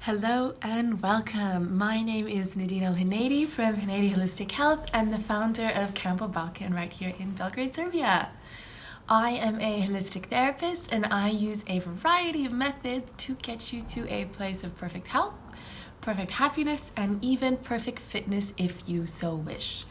Hello and welcome. My name is Nadine El-Hanady from Hanady Holistic Health and the founder of Campo Balkan right here in Belgrade, Serbia. I am a holistic therapist and I use a variety of methods to get you to a place of perfect health, perfect happiness, and even perfect fitness if you so wish.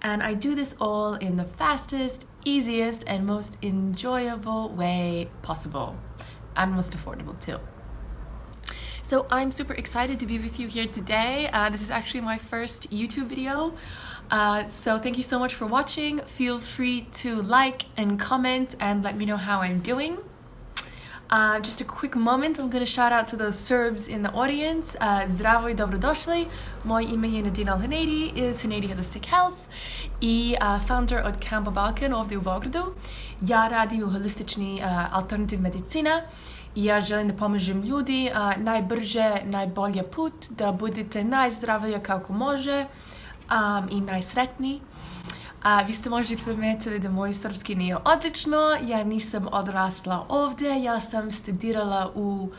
And I do this all in the fastest, easiest, and most enjoyable way possible, and most affordable too. So I'm super excited to be with you here today. This is actually my first YouTube video. So thank you so much for watching. Feel free to like and comment and let me know how I'm doing. Just a quick moment, I'm going to shout out to those Serbs in the audience. Zdravo I dobrodošli. Moje ime je Nadine El-Hanady iz Hanady Holistic Health I founder od Campo Balkan ovdje u Beogradu. Ja radim u holistični alternativ medicina I ja želim da pomažem ljudi najbrže, najbolje put, da budete najzdraviji kako može I najsretniji. Vi ste možda primetili da moj srpski nije odlično, ja nisam odrasla ovdje, ja sam studirala u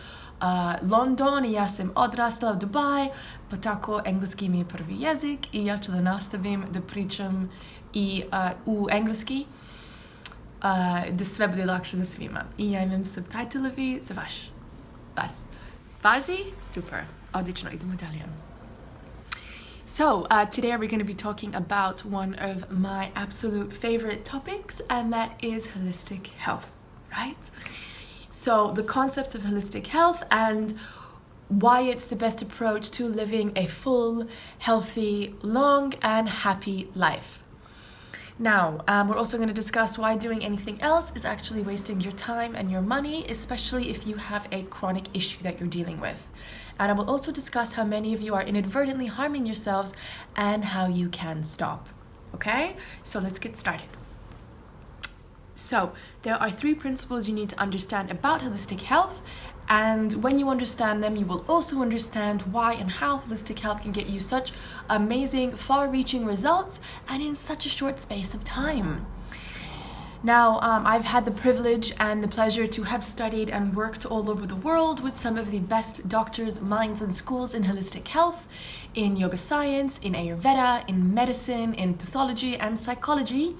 London I ja sam odrasla u Dubai, pa tako engleski mi je prvi jezik I ja ću da nastavim da pričam I u engleski, da sve bude lakše za svima. I ja imam subtitlovi za vas. Važi? Super. Odlično, idemo dalje. So, today we're going to be talking about one of my absolute favorite topics, and that is holistic health, right? So, the concept of holistic health and why it's the best approach to living a full, healthy, long, and happy life. Now, we're also going to discuss why doing anything else is actually wasting your time and your money, especially if you have a chronic issue that you're dealing with. And I will also discuss how many of you are inadvertently harming yourselves and how you can stop. Okay? So let's get started. So, there are 3 principles you need to understand about holistic health, and when you understand them, you will also understand why and how holistic health can get you such amazing, far-reaching results and in such a short space of time. Now, I've had the privilege and the pleasure to have studied and worked all over the world with some of the best doctors, minds, and schools in holistic health, in yoga science, in Ayurveda, in medicine, in pathology, and psychology,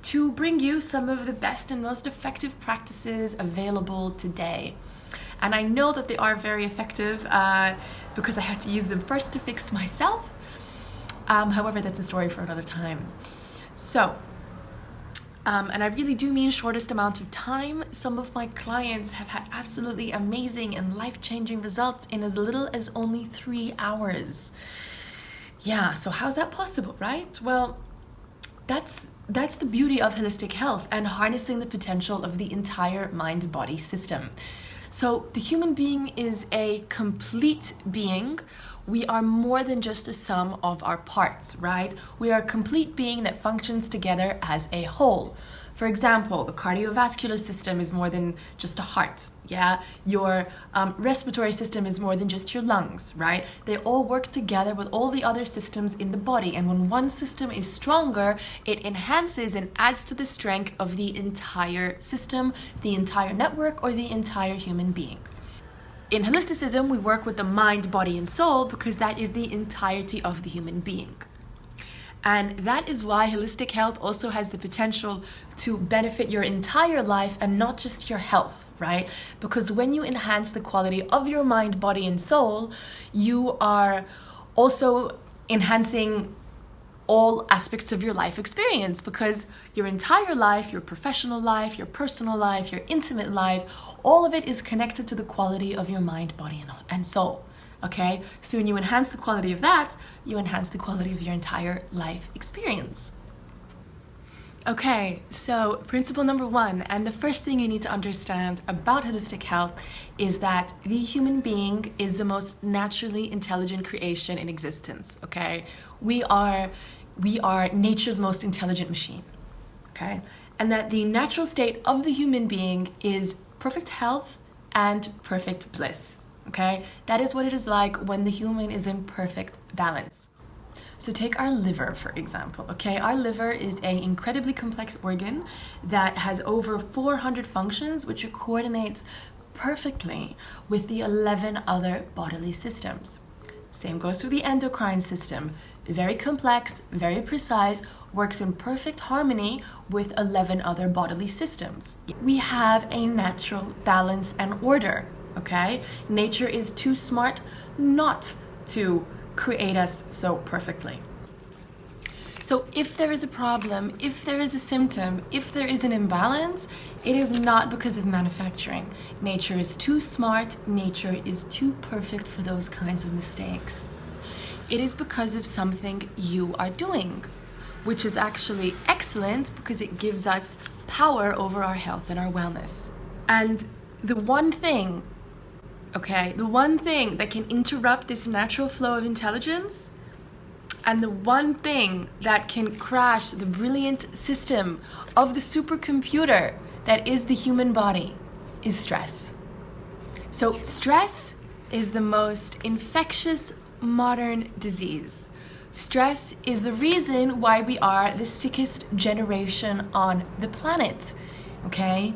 to bring you some of the best and most effective practices available today. And I know that they are very effective because I had to use them first to fix myself. However, that's a story for another time. So, and I really do mean shortest amount of time. Some of my clients have had absolutely amazing and life-changing results in as little as only 3 hours. Yeah, so how's that possible, right? Well, that's the beauty of holistic health and harnessing the potential of the entire mind-body system. So the human being is a complete being. We are more than just a sum of our parts, right? We are a complete being that functions together as a whole. For example, the cardiovascular system is more than just a heart, yeah? Your respiratory system is more than just your lungs, right? They all work together with all the other systems in the body, and when one system is stronger, it enhances and adds to the strength of the entire system, the entire network, or the entire human being. In holisticism, we work with the mind, body, and soul because that is the entirety of the human being. And that is why holistic health also has the potential to benefit your entire life and not just your health, right? Because when you enhance the quality of your mind, body, and soul, you are also enhancing all aspects of your life experience, because your entire life, your professional life, your personal life, your intimate life, all of it is connected to the quality of your mind, body, and soul. Okay, so when you enhance the quality of that, you enhance the quality of your entire life experience. Okay, so principle number 1, and the first thing you need to understand about holistic health is that the human being is the most naturally intelligent creation in existence, okay? We are nature's most intelligent machine, okay? And that the natural state of the human being is perfect health and perfect bliss. Okay, that is what it is like when the human is in perfect balance. So take our liver, for example, okay? Our liver is an incredibly complex organ that has over 400 functions, which it coordinates perfectly with the 11 other bodily systems. Same goes for the endocrine system. Very complex, very precise, works in perfect harmony with 11 other bodily systems. We have a natural balance and order, okay? Nature is too smart not to create us so perfectly. So if there is a problem, if there is a symptom, if there is an imbalance, it is not because of manufacturing. Nature is too smart, nature is too perfect for those kinds of mistakes. It is because of something you are doing, which is actually excellent because it gives us power over our health and our wellness. And the one thing that can interrupt this natural flow of intelligence, and the one thing that can crash the brilliant system of the supercomputer that is the human body, is stress. So stress is the most infectious modern disease. Stress is the reason why we are the sickest generation on the planet, okay?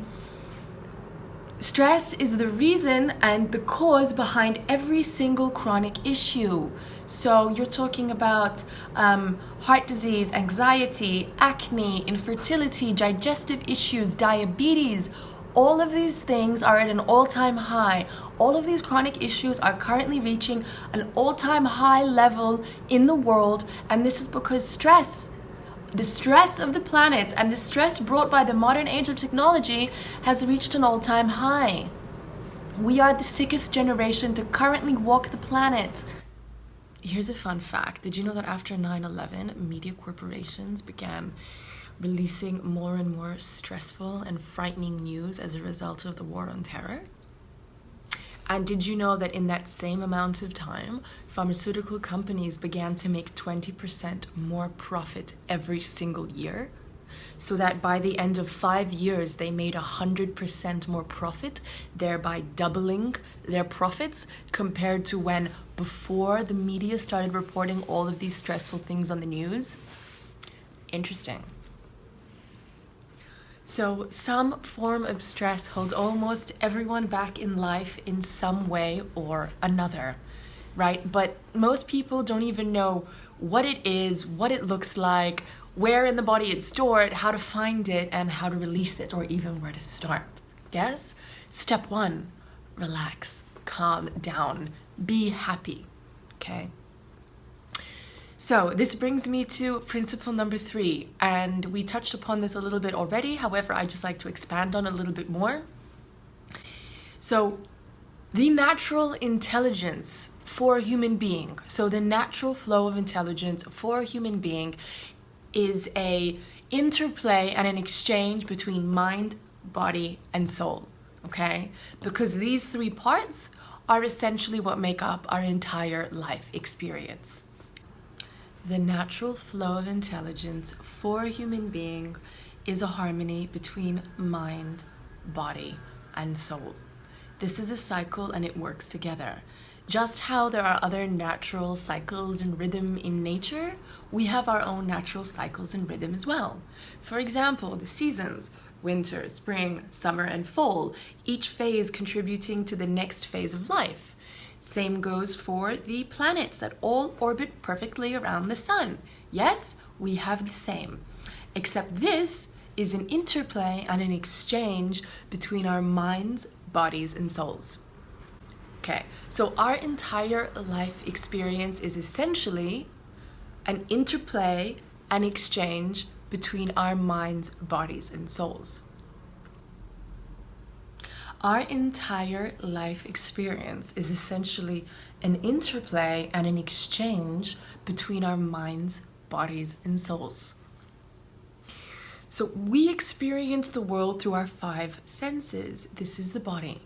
Stress is the reason and the cause behind every single chronic issue. So you're talking about heart disease, anxiety, acne, infertility, digestive issues, diabetes. All of these things are at an all-time high. All of these chronic issues are currently reaching an all-time high level in the world, and this is because stress, the stress of the planet and the stress brought by the modern age of technology has reached an all-time high. We are the sickest generation to currently walk the planet. Here's a fun fact. Did you know that after 9/11, media corporations began releasing more and more stressful and frightening news as a result of the war on terror? And did you know that in that same amount of time, pharmaceutical companies began to make 20% more profit every single year? So that by the end of 5 years, they made 100% more profit, thereby doubling their profits compared to when before the media started reporting all of these stressful things on the news. Interesting. So some form of stress holds almost everyone back in life in some way or another, right? But most people don't even know what it is, what it looks like, where in the body it's stored, how to find it, and how to release it, or even where to start. Yes? Step 1, relax, calm down, be happy, okay? So this brings me to principle number 3, and we touched upon this a little bit already. However, I just like to expand on it a little bit more. So the natural intelligence for a human being, so the natural flow of intelligence for a human being is a interplay and an exchange between mind, body, and soul, okay? Because these 3 parts are essentially what make up our entire life experience. The natural flow of intelligence for a human being is a harmony between mind, body, and soul. This is a cycle and it works together. Just how there are other natural cycles and rhythm in nature, we have our own natural cycles and rhythm as well. For example, the seasons, winter, spring, summer, and fall, each phase contributing to the next phase of life. Same goes for the planets that all orbit perfectly around the sun. Yes, we have the same. Except this is an interplay and an exchange between our minds, bodies, and souls. Okay, so our entire life experience is essentially an interplay and exchange between our minds, bodies, and souls. Our entire life experience is essentially an interplay and an exchange between our minds, bodies, and souls. So we experience the world through our 5 senses. This is the body.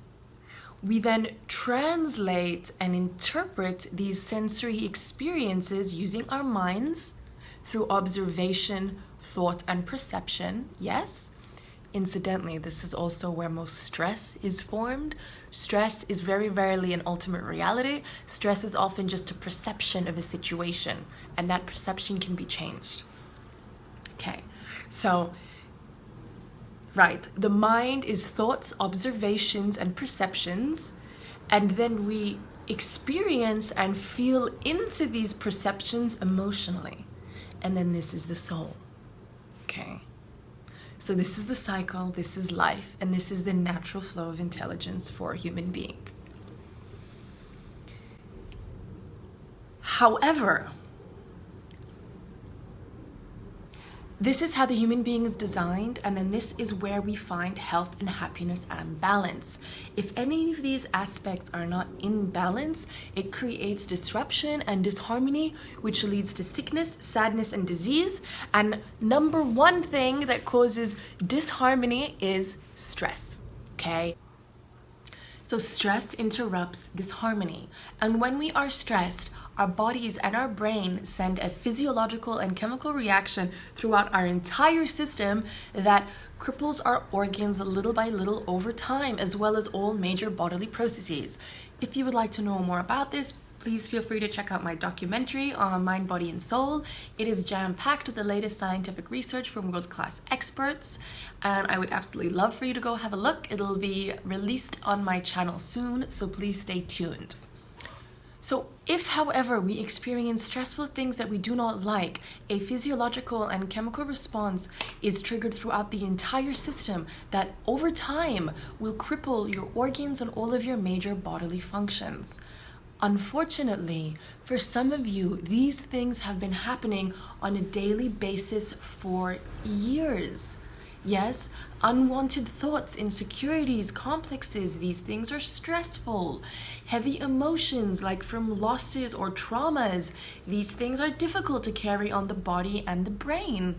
We then translate and interpret these sensory experiences using our minds through observation, thought, and perception. Yes? Incidentally, this is also where most stress is formed. Stress is very rarely an ultimate reality. Stress is often just a perception of a situation, and that perception can be changed. Okay, so Right. The mind is thoughts, observations, and perceptions, and then we experience and feel into these perceptions emotionally. And then this is the soul. Okay. So this is the cycle, this is life, and this is the natural flow of intelligence for a human being. However, this is how the human being is designed, and then this is where we find health and happiness and balance. If any of these aspects are not in balance, it creates disruption and disharmony, which leads to sickness, sadness, and disease. And number one thing that causes disharmony is stress, okay? So stress interrupts this harmony. And when we are stressed, our bodies and our brain send a physiological and chemical reaction throughout our entire system that cripples our organs little by little over time, as well as all major bodily processes. If you would like to know more about this, please feel free to check out my documentary on Mind, Body, and Soul. It is jam-packed with the latest scientific research from world-class experts, and I would absolutely love for you to go have a look. It'll be released on my channel soon, so please stay tuned. So if, however, we experience stressful things that we do not like, a physiological and chemical response is triggered throughout the entire system that over time will cripple your organs and all of your major bodily functions. Unfortunately, for some of you, these things have been happening on a daily basis for years. Yes, unwanted thoughts, insecurities, complexes, these things are stressful. Heavy emotions like from losses or traumas, these things are difficult to carry on the body and the brain.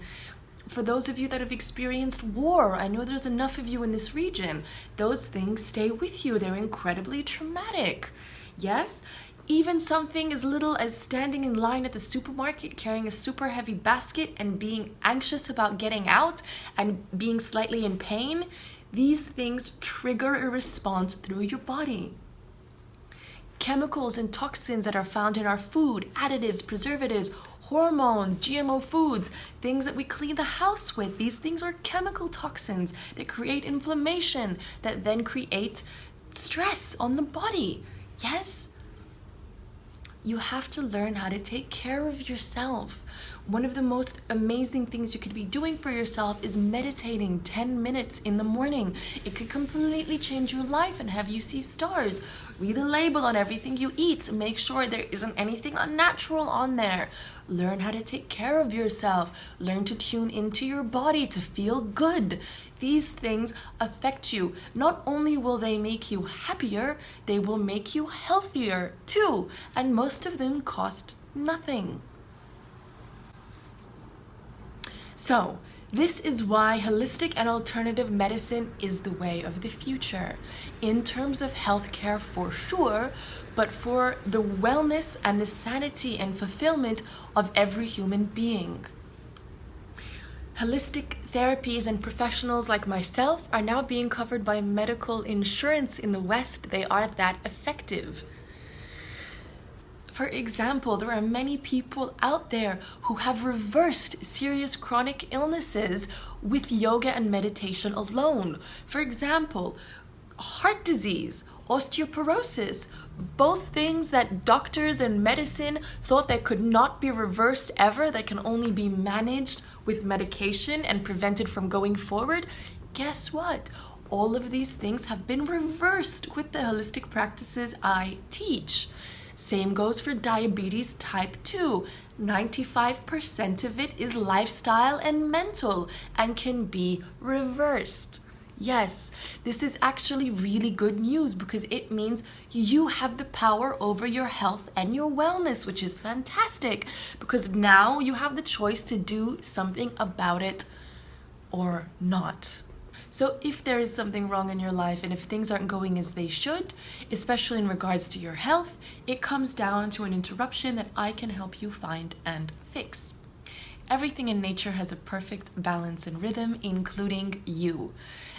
For those of you that have experienced war, I know there's enough of you in this region, those things stay with you. They're incredibly traumatic. Yes? Even something as little as standing in line at the supermarket carrying a super heavy basket and being anxious about getting out and being slightly in pain, these things trigger a response through your body. Chemicals and toxins that are found in our food, additives, preservatives, hormones, GMO foods, things that we clean the house with, these things are chemical toxins that create inflammation that then create stress on the body. Yes? You have to learn how to take care of yourself. One of the most amazing things you could be doing for yourself is meditating 10 minutes in the morning. It could completely change your life and have you see stars. Read the label on everything you eat. Make sure there isn't anything unnatural on there. Learn how to take care of yourself. Learn to tune into your body to feel good. These things affect you. Not only will they make you happier, they will make you healthier too. And most of them cost nothing. So, this is why holistic and alternative medicine is the way of the future. In terms of healthcare for sure, but for the wellness and the sanity and fulfillment of every human being. Holistic therapies and professionals like myself are now being covered by medical insurance in the West. They are that effective. For example, there are many people out there who have reversed serious chronic illnesses with yoga and meditation alone. For example, heart disease, osteoporosis, both things that doctors and medicine thought that could not be reversed ever, that can only be managed with medication and prevented from going forward. Guess what? All of these things have been reversed with the holistic practices I teach. Same goes for diabetes type 2. 95% of it is lifestyle and mental and can be reversed. Yes, this is actually really good news because it means you have the power over your health and your wellness, which is fantastic because now you have the choice to do something about it or not. So if there is something wrong in your life and if things aren't going as they should, especially in regards to your health, it comes down to an interruption that I can help you find and fix. Everything in nature has a perfect balance and rhythm, including you.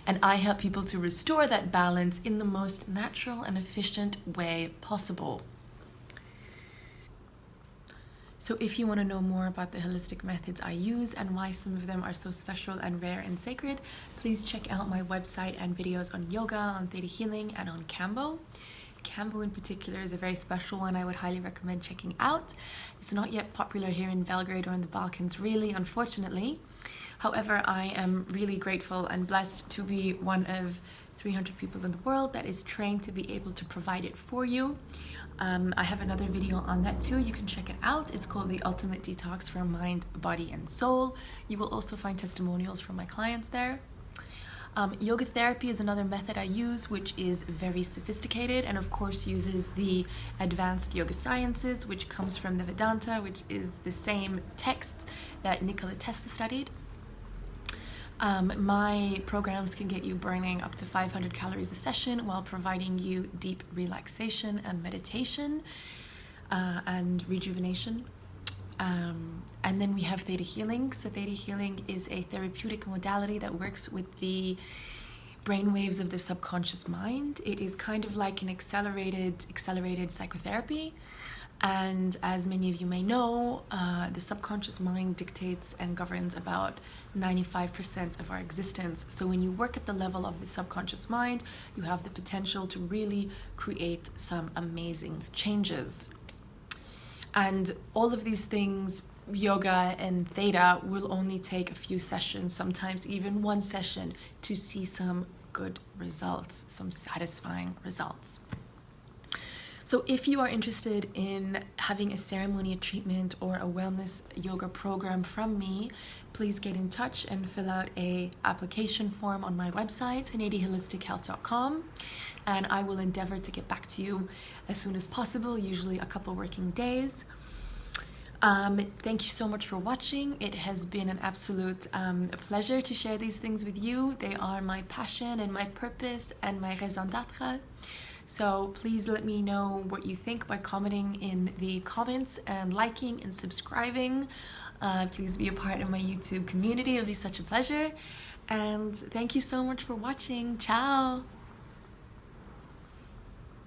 And I help people to restore that balance in the most natural and efficient way possible. So if you want to know more about the holistic methods I use and why some of them are so special and rare and sacred, please check out my website and videos on yoga, on theta healing, and on Kambo. Kambo in particular is a very special one I would highly recommend checking out. It's not yet popular here in Belgrade or in the Balkans, really, unfortunately. However, I am really grateful and blessed to be one of 300 people in the world that is trained to be able to provide it for you. I have another video on that too. You can check it out. It's called The Ultimate Detox for Mind, Body, and Soul. You will also find testimonials from my clients there. Yoga therapy is another method I use, which is very sophisticated and of course uses the advanced yoga sciences, which comes from the Vedanta, which is the same text that Nikola Tesla studied. My programs can get you burning up to 500 calories a session while providing you deep relaxation and meditation and rejuvenation. And then we have theta healing. So theta healing is a therapeutic modality that works with the brain waves of the subconscious mind. It is kind of like an accelerated psychotherapy. And as many of you may know, the subconscious mind dictates and governs about 95% of our existence. So when you work at the level of the subconscious mind, you have the potential to really create some amazing changes. And all of these things, yoga and theta, will only take a few sessions, sometimes even one session, to see some good results, some satisfying results. So if you are interested in having a ceremony, a treatment, or a wellness yoga program from me, please get in touch and fill out a application form on my website, HenaidyHolisticHealth.com, and I will endeavor to get back to you as soon as possible, usually a couple working days. Thank you so much for watching. It has been an absolute pleasure to share these things with you. They are my passion and my purpose and my raison d'être. So please let me know what you think by commenting in the comments and liking and subscribing. Please be a part of my YouTube community. It'll be such a pleasure. And thank you so much for watching. Ciao!